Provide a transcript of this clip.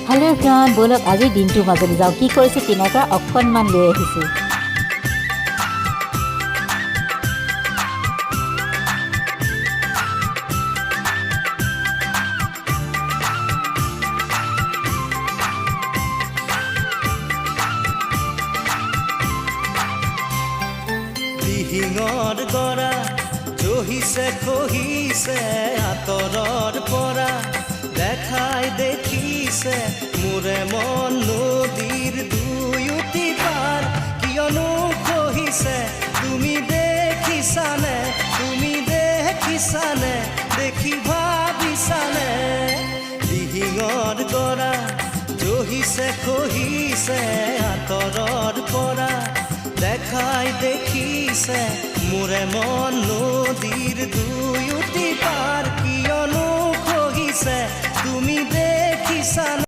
Hello' everyone, ব'লক আজিৰ দিনটোৰ মাজলৈ যাওঁ। কি কৰিছোঁ কিনাৰ পৰা অকণমান লৈ আহিছোঁ। দিহিঙৰ গৰা জহিছে খহিছে আঁতৰৰ পৰা দেখাই দেখিছে মোৰে মন নদীৰ দুয়োটি পাৰ কিয়নো খহিছে তুমি দেখিছানে দেখি ভাবিছানে দিহিঙৰ গৰা জহিছে খহিছে আঁতৰৰ পৰা দেখাই দেখিছে মোৰে মন নদীৰ দুয়োটি পাৰ কিয়নো খহিছে তুমি দেখিছানে